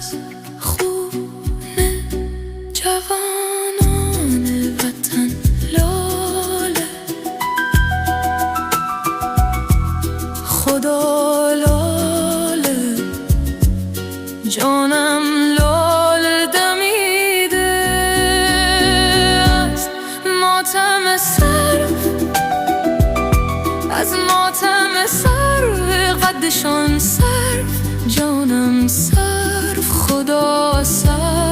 از خون جوانان وطن لاله، خدا لاله، جانم لاله دمیده از ماتم صرف، از ماتم صرف، قدشان صرف، جانم صرف، خدا صرف.